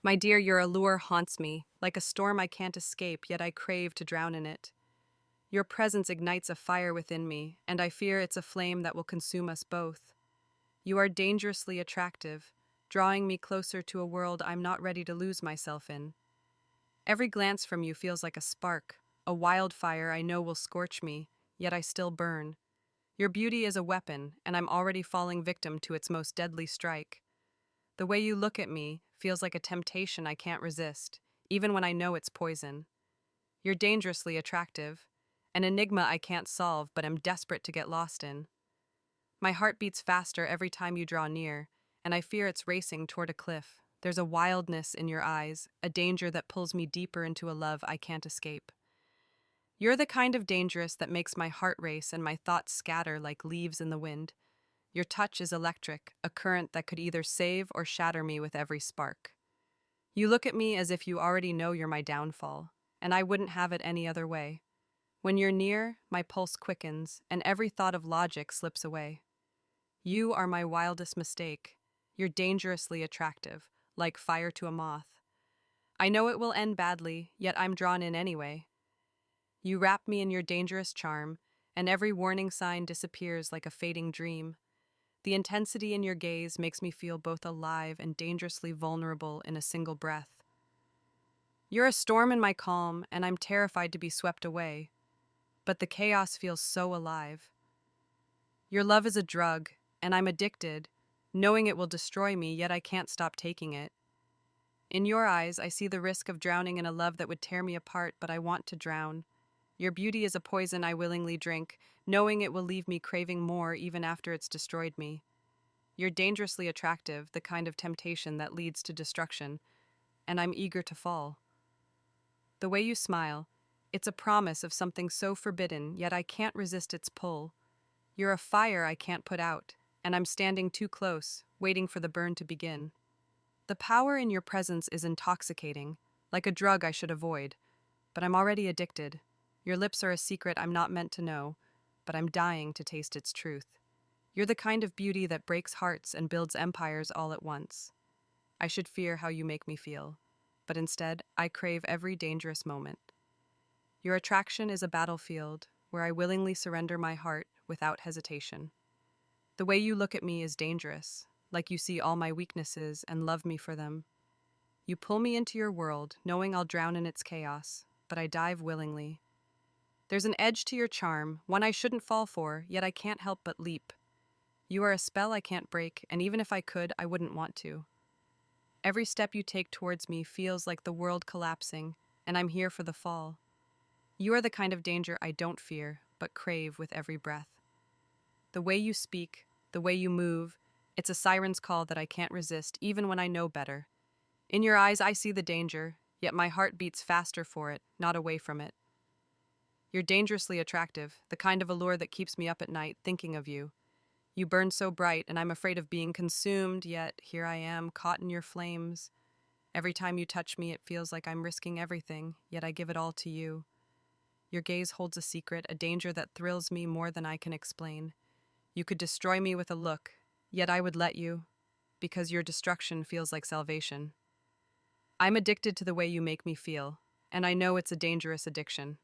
My dear, your allure haunts me, like a storm I can't escape, yet I crave to drown in it. Your presence ignites a fire within me, and I fear it's a flame that will consume us both. You are dangerously attractive, drawing me closer to a world I'm not ready to lose myself in. Every glance from you feels like a spark, a wildfire I know will scorch me, yet I still burn. Your beauty is a weapon, and I'm already falling victim to its most deadly strike. The way you look at me feels like a temptation I can't resist, even when I know it's poison. You're dangerously attractive, an enigma I can't solve but am desperate to get lost in. My heart beats faster every time you draw near, and I fear it's racing toward a cliff. There's a wildness in your eyes, a danger that pulls me deeper into a love I can't escape. You're the kind of dangerous that makes my heart race and my thoughts scatter like leaves in the wind. Your touch is electric, a current that could either save or shatter me with every spark. You look at me as if you already know you're my downfall, and I wouldn't have it any other way. When you're near, my pulse quickens, and every thought of logic slips away. You are my wildest mistake. You're dangerously attractive, like fire to a moth. I know it will end badly, yet I'm drawn in anyway. You wrap me in your dangerous charm, and every warning sign disappears like a fading dream. The intensity in your gaze makes me feel both alive and dangerously vulnerable in a single breath. You're a storm in my calm, and I'm terrified to be swept away. But the chaos feels so alive. Your love is a drug, and I'm addicted, knowing it will destroy me, yet I can't stop taking it. In your eyes, I see the risk of drowning in a love that would tear me apart, but I want to drown. Your beauty is a poison I willingly drink, knowing it will leave me craving more even after it's destroyed me. You're dangerously attractive, the kind of temptation that leads to destruction, and I'm eager to fall. The way you smile, it's a promise of something so forbidden, yet I can't resist its pull. You're a fire I can't put out, and I'm standing too close, waiting for the burn to begin. The power in your presence is intoxicating, like a drug I should avoid, but I'm already addicted. Your lips are a secret I'm not meant to know, but I'm dying to taste its truth. You're the kind of beauty that breaks hearts and builds empires all at once. I should fear how you make me feel, but instead, I crave every dangerous moment. Your attraction is a battlefield where I willingly surrender my heart without hesitation. The way you look at me is dangerous, like you see all my weaknesses and love me for them. You pull me into your world, knowing I'll drown in its chaos, but I dive willingly. There's an edge to your charm, one I shouldn't fall for, yet I can't help but leap. You are a spell I can't break, and even if I could, I wouldn't want to. Every step you take towards me feels like the world collapsing, and I'm here for the fall. You are the kind of danger I don't fear, but crave with every breath. The way you speak, the way you move, it's a siren's call that I can't resist, even when I know better. In your eyes, I see the danger, yet my heart beats faster for it, not away from it. You're dangerously attractive, the kind of allure that keeps me up at night thinking of you. You burn so bright, and I'm afraid of being consumed, yet here I am, caught in your flames. Every time you touch me, it feels like I'm risking everything, yet I give it all to you. Your gaze holds a secret, a danger that thrills me more than I can explain. You could destroy me with a look, yet I would let you, because your destruction feels like salvation. I'm addicted to the way you make me feel, and I know it's a dangerous addiction.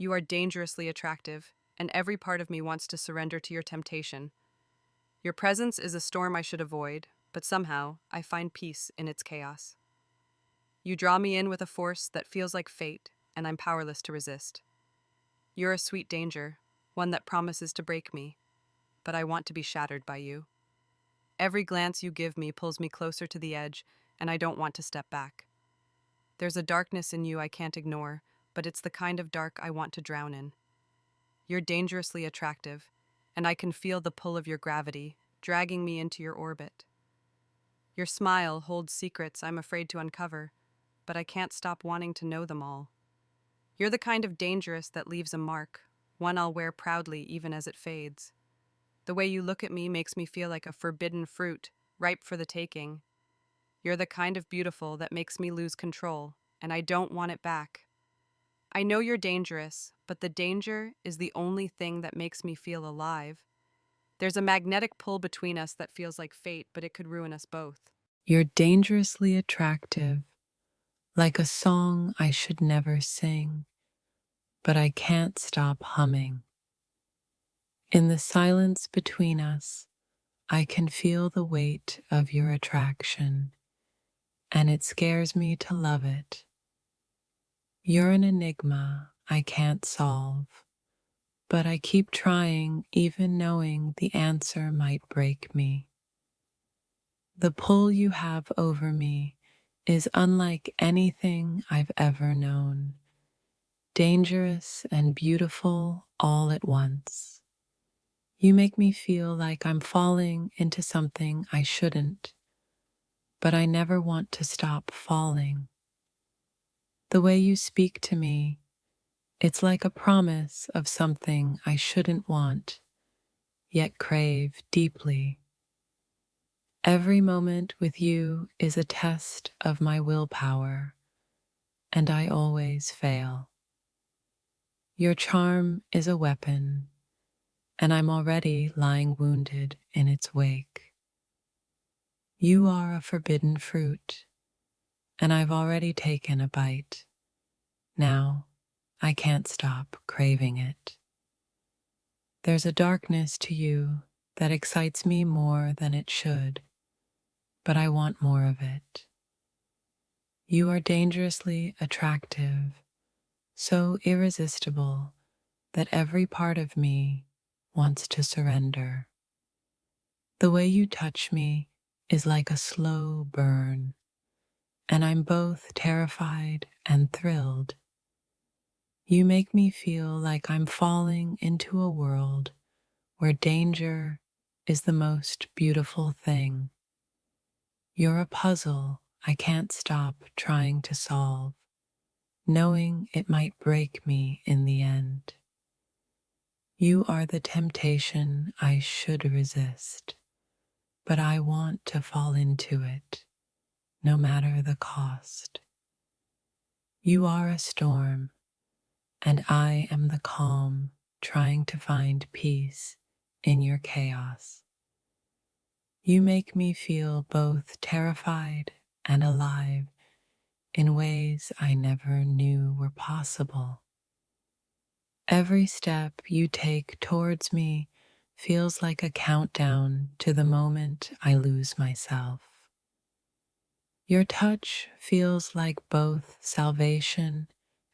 You are dangerously attractive, and every part of me wants to surrender to your temptation. Your presence is a storm I should avoid, but somehow I find peace in its chaos. You draw me in with a force that feels like fate, and I'm powerless to resist. You're a sweet danger, one that promises to break me, but I want to be shattered by you. Every glance you give me pulls me closer to the edge, and I don't want to step back. There's a darkness in you I can't ignore, but it's the kind of dark I want to drown in. You're dangerously attractive, and I can feel the pull of your gravity, dragging me into your orbit. Your smile holds secrets I'm afraid to uncover, but I can't stop wanting to know them all. You're the kind of dangerous that leaves a mark, one I'll wear proudly even as it fades. The way you look at me makes me feel like a forbidden fruit, ripe for the taking. You're the kind of beautiful that makes me lose control, and I don't want it back. I know you're dangerous, but the danger is the only thing that makes me feel alive. There's a magnetic pull between us that feels like fate, but it could ruin us both. You're dangerously attractive, like a song I should never sing, but I can't stop humming. In the silence between us, I can feel the weight of your attraction, and it scares me to love it. You're an enigma I can't solve, but I keep trying even knowing the answer might break me. The pull you have over me is unlike anything I've ever known, dangerous and beautiful all at once. You make me feel like I'm falling into something I shouldn't, but I never want to stop falling. The way you speak to me, it's like a promise of something I shouldn't want, yet crave deeply. Every moment with you is a test of my willpower, and I always fail. Your charm is a weapon, and I'm already lying wounded in its wake. You are a forbidden fruit, and I've already taken a bite. Now, I can't stop craving it. There's a darkness to you that excites me more than it should, but I want more of it. You are dangerously attractive, so irresistible that every part of me wants to surrender. The way you touch me is like a slow burn, and I'm both terrified and thrilled. You make me feel like I'm falling into a world where danger is the most beautiful thing. You're a puzzle I can't stop trying to solve, knowing it might break me in the end. You are the temptation I should resist, but I want to fall into it, no matter the cost. You are a storm, and I am the calm trying to find peace in your chaos. You make me feel both terrified and alive in ways I never knew were possible. Every step you take towards me feels like a countdown to the moment I lose myself. Your touch feels like both salvation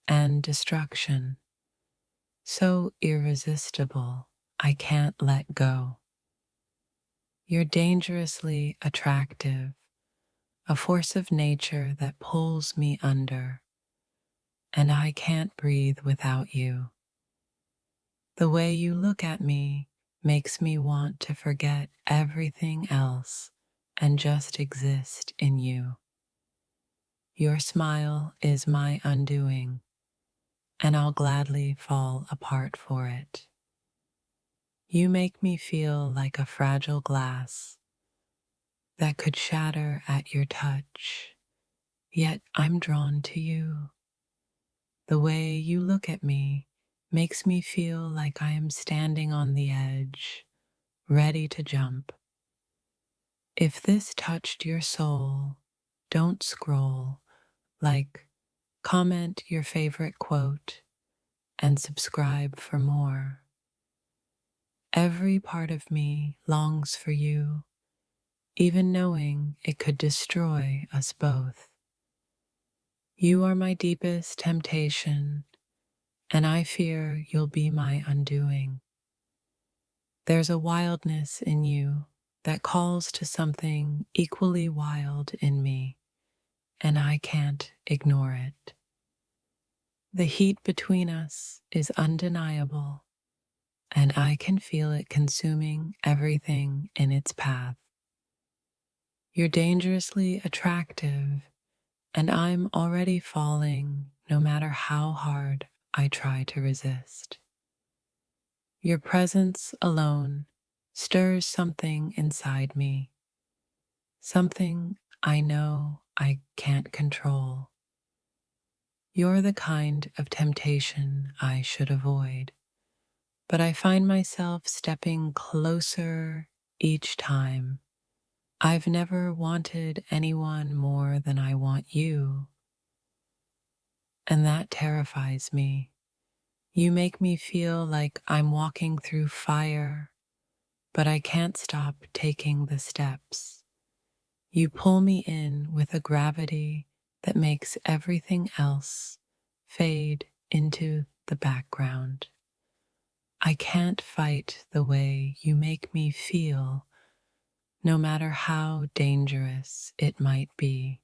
and destruction, so irresistible I can't let go. You're dangerously attractive, a force of nature that pulls me under, and I can't breathe without you. The way you look at me makes me want to forget everything else and just exist in you. Your smile is my undoing, and I'll gladly fall apart for it. You make me feel like a fragile glass that could shatter at your touch, yet I'm drawn to you. The way you look at me makes me feel like I am standing on the edge, ready to jump. If this touched your soul, don't scroll, like, comment your favorite quote and subscribe for more. Every part of me longs for you, even knowing it could destroy us both. You are my deepest temptation, and I fear you'll be my undoing. There's a wildness in you that calls to something equally wild in me, and I can't ignore it. The heat between us is undeniable, and I can feel it consuming everything in its path. You're dangerously attractive, and I'm already falling no matter how hard I try to resist. Your presence alone stirs something inside me, something I know I can't control. You're the kind of temptation I should avoid, but I find myself stepping closer each time, I've never wanted anyone more than I want you, and that terrifies me. You make me feel like I'm walking through fire, but I can't stop taking the steps. You pull me in with a gravity that makes everything else fade into the background. I can't fight the way you make me feel, no matter how dangerous it might be.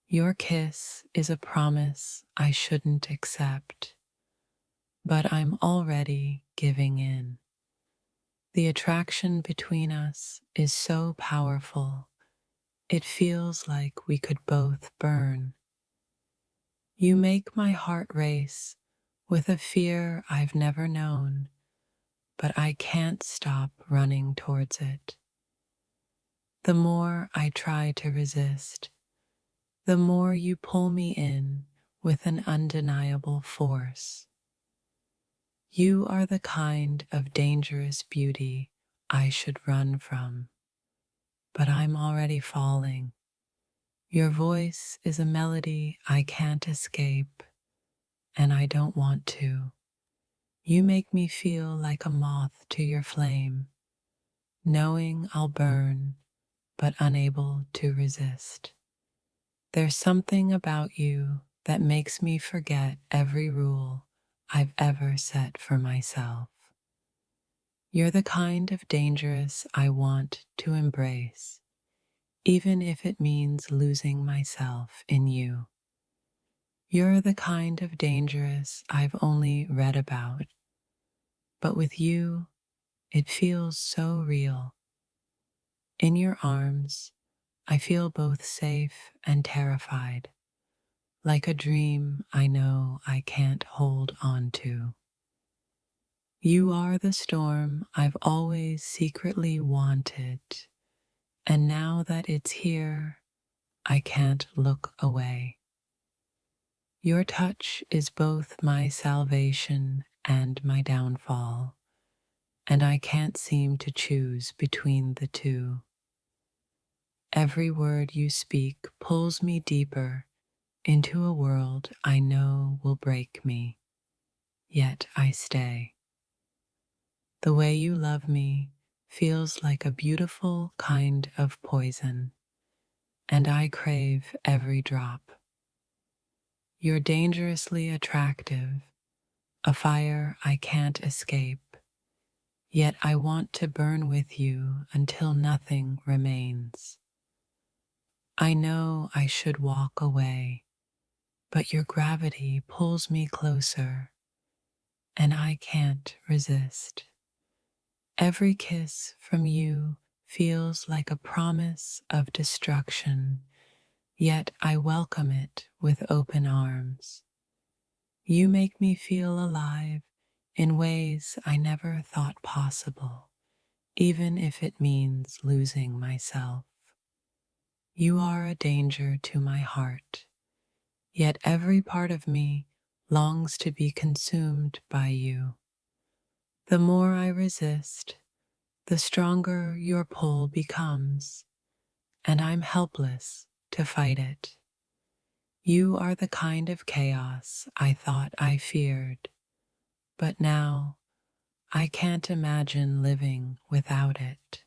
Your kiss is a promise I shouldn't accept, but I'm already giving in. The attraction between us is so powerful, it feels like we could both burn. You make my heart race with a fear I've never known, but I can't stop running towards it. The more I try to resist, the more you pull me in with an undeniable force. You are the kind of dangerous beauty I should run from, but I'm already falling. Your voice is a melody I can't escape, and I don't want to. You make me feel like a moth to your flame, knowing I'll burn, but unable to resist. There's something about you that makes me forget every rule I've ever set for myself. You're the kind of dangerous I want to embrace, even if it means losing myself in you. You're the kind of dangerous I've only read about, but with you, it feels so real. In your arms, I feel both safe and terrified, like a dream I know I can't hold on to. You are the storm I've always secretly wanted, and now that it's here, I can't look away. Your touch is both my salvation and my downfall, and I can't seem to choose between the two. Every word you speak pulls me deeper into a world I know will break me, yet I stay. The way you love me feels like a beautiful kind of poison, and I crave every drop. You're dangerously attractive, a fire I can't escape, yet I want to burn with you until nothing remains. I know I should walk away, but your gravity pulls me closer, and I can't resist. Every kiss from you feels like a promise of destruction, yet I welcome it with open arms. You make me feel alive in ways I never thought possible, even if it means losing myself. You are a danger to my heart, yet every part of me longs to be consumed by you. The more I resist, the stronger your pull becomes, and I'm helpless to fight it. You are the kind of chaos I thought I feared, but now I can't imagine living without it.